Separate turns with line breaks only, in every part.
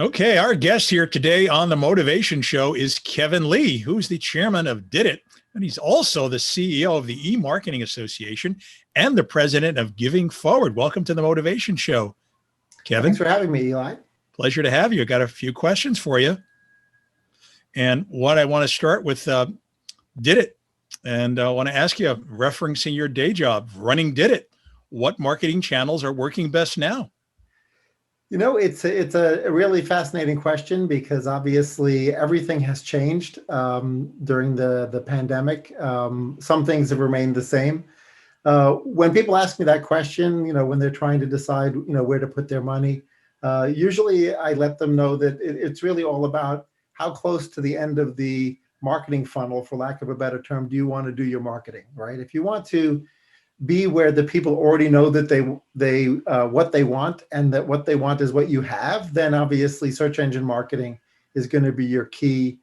Okay, our guest here today on the Motivation Show is Kevin Lee, who's the chairman of Did It, and he's also the CEO of the E-Marketing Association and the president of Giving Forward. Welcome to the Motivation Show,
Thanks
Kevin.
for having me, Eli.
Pleasure to have you. Got a few questions for you. And what I want to start with, Did It, and I want to ask you, referencing your day job, running Did It, what marketing channels are working best now?
It's a really fascinating question because obviously everything has changed during the pandemic. Some things have remained the same. When people ask me that question, when they're trying to decide, where to put their money, usually I let them know that it's really all about how close to the end of the marketing funnel, for lack of a better term, do you want to do your marketing, right? If you want to be where the people already know that they what they want, and that what they want is what you have, then obviously search engine marketing is going to be your key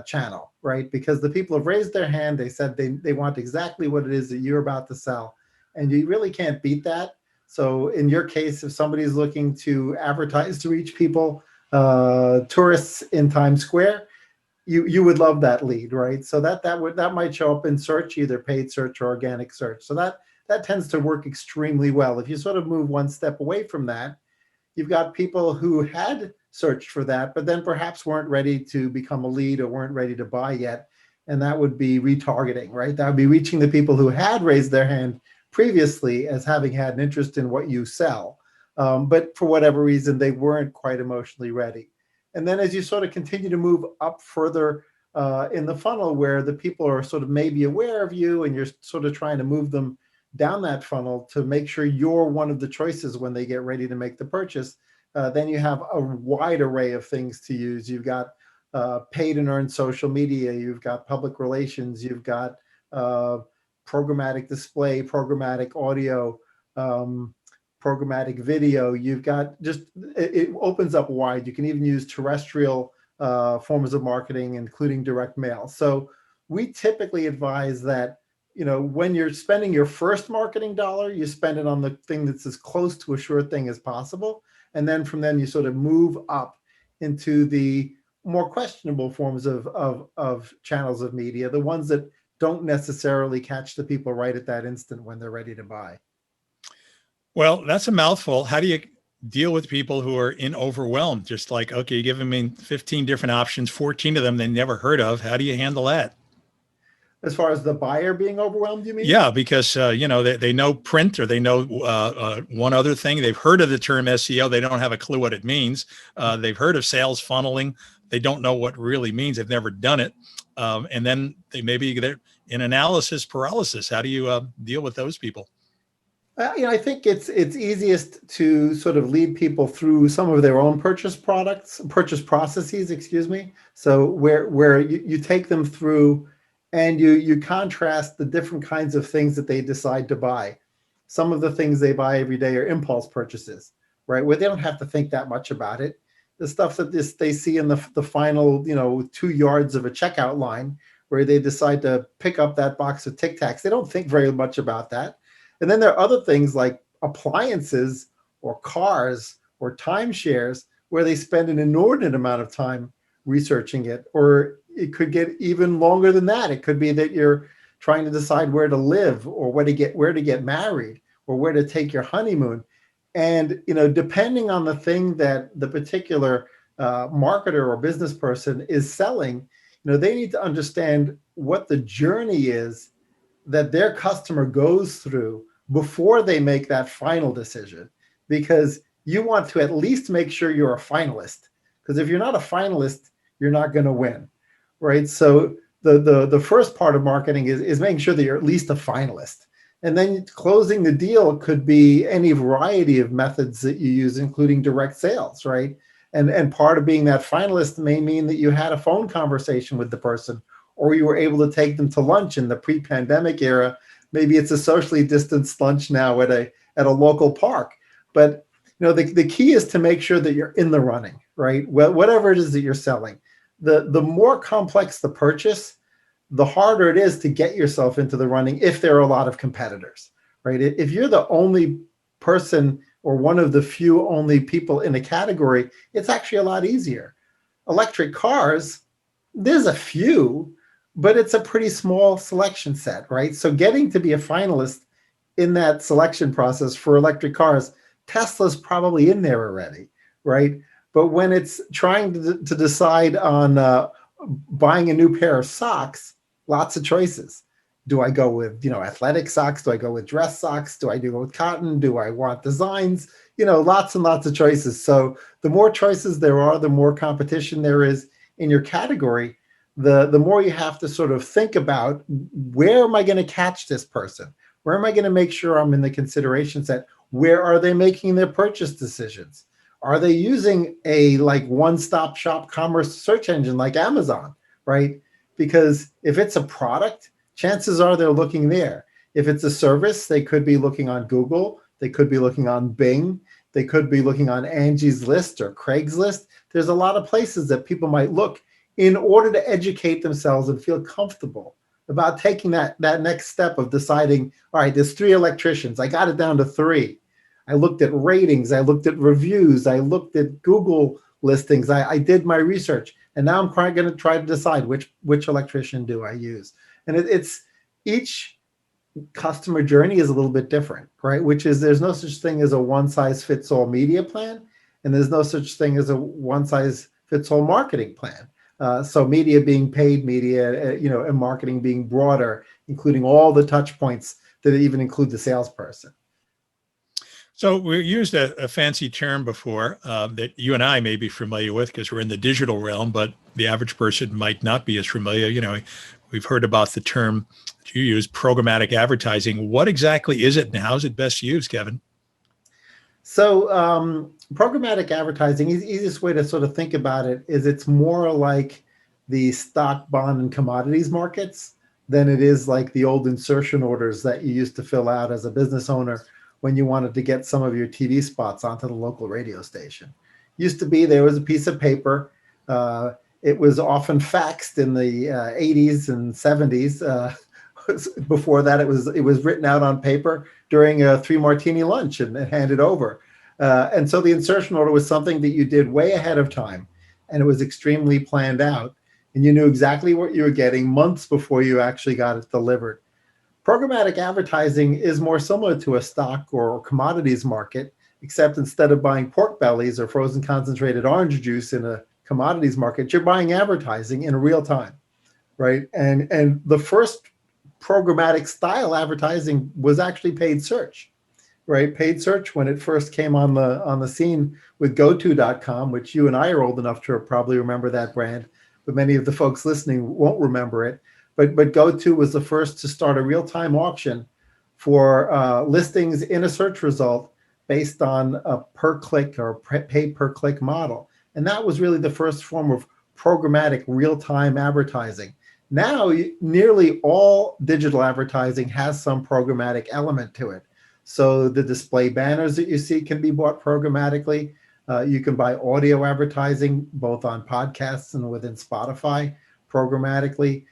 channel, right? Because the people have raised their hand, they said they want exactly what it is that you're about to sell, and you really can't beat that. So in your case, if somebody's looking to advertise to reach people, tourists in Times Square, you would love that lead, right? So that might show up in search, either paid search or organic search. So that tends to work extremely well. If you sort of move one step away from that, you've got people who had searched for that, but then perhaps weren't ready to become a lead or weren't ready to buy yet. And that would be retargeting, right? That would be reaching the people who had raised their hand previously as having had an interest in what you sell. But for whatever reason, they weren't quite emotionally ready. And then as you sort of continue to move up further in the funnel, where the people are sort of maybe aware of you and you're sort of trying to move them down that funnel to make sure you're one of the choices when they get ready to make the purchase, then you have a wide array of things to use. You've got paid and earned social media, you've got public relations, you've got programmatic display, programmatic audio, programmatic video. You've got it opens up wide. You can even use terrestrial forms of marketing, including direct mail. So we typically advise that, when you're spending your first marketing dollar, you spend it on the thing that's as close to a sure thing as possible. And then from then you sort of move up into the more questionable forms of channels of media, the ones that don't necessarily catch the people right at that instant when they're ready to buy.
Well, that's a mouthful. How do you deal with people who are overwhelmed? Just like, okay, you give them 15 different options, 14 of them they never heard of. How do you handle that?
As far as the buyer being overwhelmed, you mean?
Yeah, because they know print, or they know one other thing. They've heard of the term SEO. They don't have a clue what it means. They've heard of sales funneling. They don't know what it really means. They've never done it. And then they're in analysis paralysis. How do you deal with those people?
I think it's easiest to sort of lead people through some of their own purchase processes, excuse me. So where you take them through and you contrast the different kinds of things that they decide to buy. Some of the things they buy every day are impulse purchases, right? Where they don't have to think that much about it. The stuff that they see in the final, 2 yards of a checkout line, where they decide to pick up that box of Tic Tacs. They don't think very much about that. And then there are other things like appliances or cars or timeshares, where they spend an inordinate amount of time researching it. Or it could get even longer than that. It could be that you're trying to decide where to live, or where to get married, or where to take your honeymoon. And depending on the thing that the particular marketer or business person is selling, they need to understand what the journey is that their customer goes through before they make that final decision. Because you want to at least make sure you're a finalist. Because if you're not a finalist, you're not going to win, right? So the first part of marketing is making sure that you're at least a finalist. And then closing the deal could be any variety of methods that you use, including direct sales, right? And part of being that finalist may mean that you had a phone conversation with the person, or you were able to take them to lunch in the pre-pandemic era. Maybe it's a socially distanced lunch now at a local park. But the key is to make sure that you're in the running, right? Well, whatever it is that you're selling. The more complex the purchase, the harder it is to get yourself into the running if there are a lot of competitors, right? If you're the only person or one of the few only people in a category, it's actually a lot easier. Electric cars, there's a few, but it's a pretty small selection set, right? So getting to be a finalist in that selection process for electric cars, Tesla's probably in there already, right? But when it's trying to decide on buying a new pair of socks, lots of choices. Do I go with, athletic socks? Do I go with dress socks? Do I go with cotton? Do I want designs? Lots and lots of choices. So the more choices there are, the more competition there is in your category, the more you have to sort of think about, where am I going to catch this person? Where am I going to make sure I'm in the consideration set? Where are they making their purchase decisions? Are they using a one-stop shop commerce search engine like Amazon, right? Because if it's a product, chances are they're looking there. If it's a service, they could be looking on Google. They could be looking on Bing. They could be looking on Angie's List or Craigslist. There's a lot of places that people might look in order to educate themselves and feel comfortable about taking that next step of deciding, all right, there's 3 electricians. I got it down to 3. I looked at ratings. I looked at reviews. I looked at Google listings. I did my research. And now I'm going to try to decide which electrician do I use. And it's each customer journey is a little bit different, right? Which is, there's no such thing as a one-size-fits-all media plan, and there's no such thing as a one-size-fits-all marketing plan. So media being paid media, and marketing being broader, including all the touch points that even include the salesperson.
So we used a fancy term before that you and I may be familiar with because we're in the digital realm, but the average person might not be as familiar. We've heard about the term that you use, programmatic advertising. What exactly is it and how is it best used, Kevin?
So programmatic advertising, easiest way to sort of think about it is it's more like the stock, bond, and commodities markets than it is like the old insertion orders that you used to fill out as a business owner when you wanted to get some of your TV spots onto the local radio station. Used to be, there was a piece of paper. It was often faxed in the 80s and 70s. Before that, it was written out on paper during a 3-martini lunch and handed over. And so the insertion order was something that you did way ahead of time, and it was extremely planned out. And you knew exactly what you were getting months before you actually got it delivered. Programmatic advertising is more similar to a stock or commodities market, except instead of buying pork bellies or frozen concentrated orange juice in a commodities market, you're buying advertising in real time, right? And the first programmatic style advertising was actually paid search, right? Paid search, when it first came on the scene with GoTo.com, which you and I are old enough to probably remember that brand, but many of the folks listening won't remember it. But GoTo was the first to start a real-time auction for listings in a search result based on a per-click or pay-per-click model. And that was really the first form of programmatic real-time advertising. Now, nearly all digital advertising has some programmatic element to it. So the display banners that you see can be bought programmatically. You can buy audio advertising, both on podcasts and within Spotify, programmatically.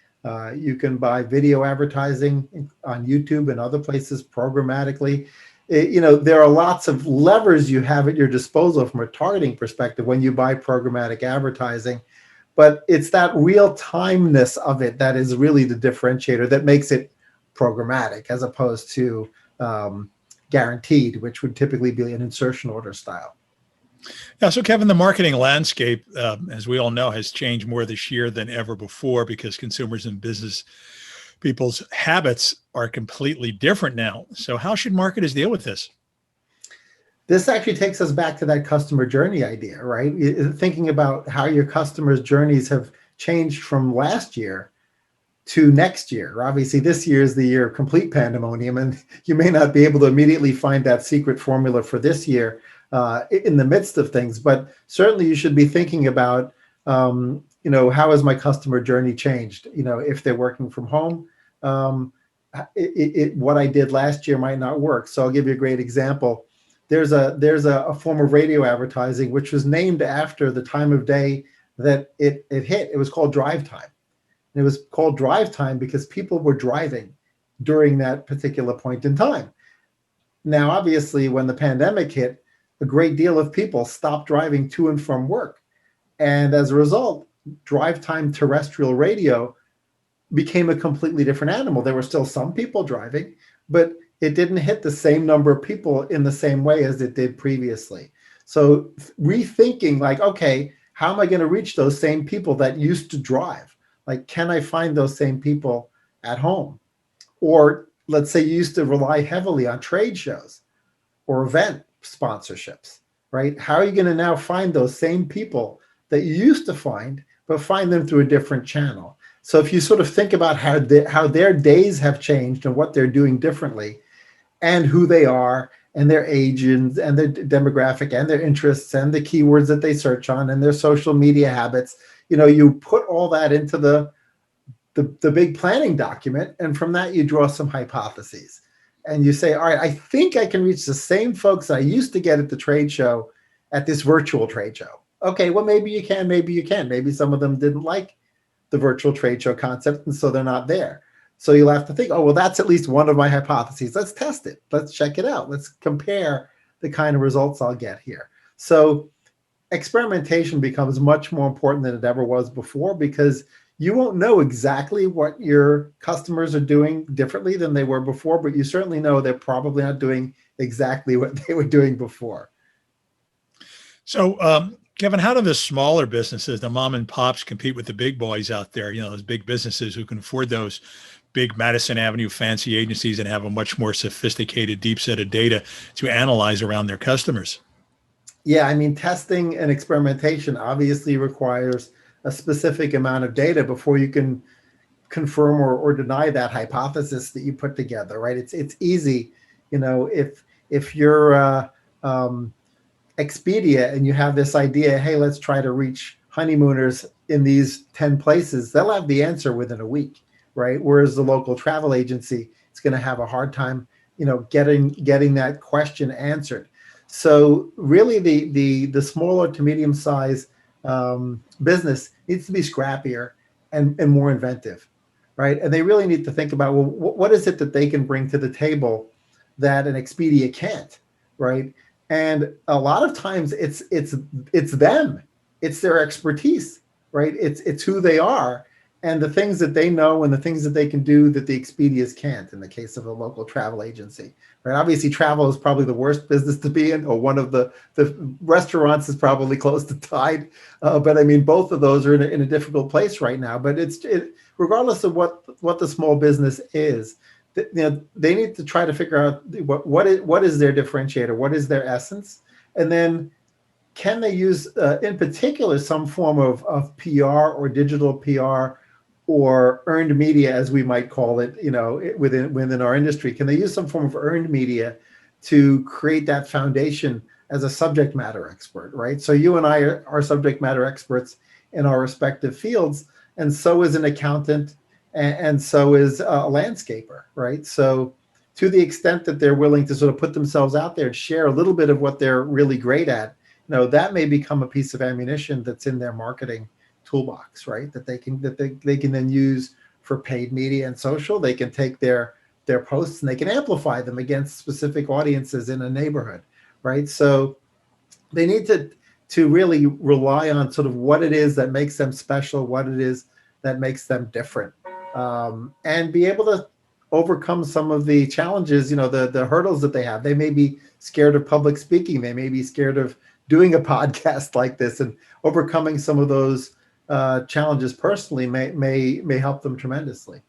You can buy video advertising on YouTube and other places programmatically. There are lots of levers you have at your disposal from a targeting perspective when you buy programmatic advertising, but it's that real timeness of it that is really the differentiator that makes it programmatic as opposed to guaranteed, which would typically be an insertion order style.
Yeah, so Kevin, the marketing landscape, as we all know, has changed more this year than ever before because consumers and business people's habits are completely different now. So how should marketers deal with this?
This actually takes us back to that customer journey idea, right? Thinking about how your customers' journeys have changed from last year to next year. Obviously, this year is the year of complete pandemonium, and you may not be able to immediately find that secret formula for this year in the midst of things, but certainly you should be thinking about, how has my customer journey changed? If they're working from home, what I did last year might not work. So I'll give you a great example. There's a form of radio advertising which was named after the time of day that it hit. It was called drive time. And it was called drive time because people were driving during that particular point in time. Now, obviously, when the pandemic hit, a great deal of people stopped driving to and from work. And as a result, drive time terrestrial radio became a completely different animal. There were still some people driving, but it didn't hit the same number of people in the same way as it did previously. So rethinking like, okay, how am I going to reach those same people that used to drive? Like, can I find those same people at home? Or let's say you used to rely heavily on trade shows or event sponsorships, right? How are you going to now find those same people that you used to find, but find them through a different channel? So if you sort of think about how their days have changed and what they're doing differently, and who they are, and their age and their demographic and their interests and the keywords that they search on and their social media habits, you put all that into the big planning document, and from that you draw some hypotheses. And you say, all right, I think I can reach the same folks I used to get at the trade show at this virtual trade show. Okay, well, maybe you can, maybe you can. Maybe some of them didn't like the virtual trade show concept, and so they're not there. So you'll have to think, oh, well, that's at least one of my hypotheses. Let's test it. Let's check it out. Let's compare the kind of results I'll get here. So experimentation becomes much more important than it ever was before, because you won't know exactly what your customers are doing differently than they were before, but you certainly know they're probably not doing exactly what they were doing before.
So, Kevin, how do the smaller businesses, the mom and pops, compete with the big boys out there? Those big businesses who can afford those big Madison Avenue fancy agencies and have a much more sophisticated, deep set of data to analyze around their customers?
Yeah, I mean, testing and experimentation obviously requires a specific amount of data before you can confirm or deny that hypothesis that you put together, right? It's easy, if you're Expedia and you have this idea, hey, let's try to reach honeymooners in these 10 places, they'll have the answer within a week, right? Whereas the local travel agency is going to have a hard time, getting that question answered. So really the smaller to medium size business needs to be scrappier and more inventive, right? And they really need to think about, well, what is it that they can bring to the table that an Expedia can't, right? And a lot of times it's them, it's their expertise, right? It's who they are and the things that they know and the things that they can do that the Expedias can't in the case of a local travel agency, right? Obviously travel is probably the worst business to be in, or one of the restaurants is probably close to tied. But I mean, both of those are in a difficult place right now, but regardless of what the small business is, they need to try to figure out what is their differentiator, what is their essence, and then can they use, in particular, some form of PR or digital PR or earned media, as we might call it, within our industry? Can they use some form of earned media to create that foundation as a subject matter expert, right? So you and I are subject matter experts in our respective fields, and so is an accountant, and so is a landscaper, right? So to the extent that they're willing to sort of put themselves out there and share a little bit of what they're really great at, that may become a piece of ammunition that's in their marketing toolbox, right? That they can then use for paid media and social. They can take their posts and they can amplify them against specific audiences in a neighborhood, right? So they need to really rely on sort of what it is that makes them special, what it is that makes them different. And be able to overcome some of the challenges, the hurdles that they have. They may be scared of public speaking. They may be scared of doing a podcast like this, and overcoming some of those challenges personally may help them tremendously.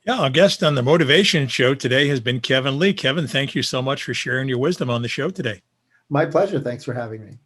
Yeah, our guest on the Motivation Show today has been Kevin Lee. Kevin, thank you so much for sharing your wisdom on the show today.
My pleasure. Thanks for having me.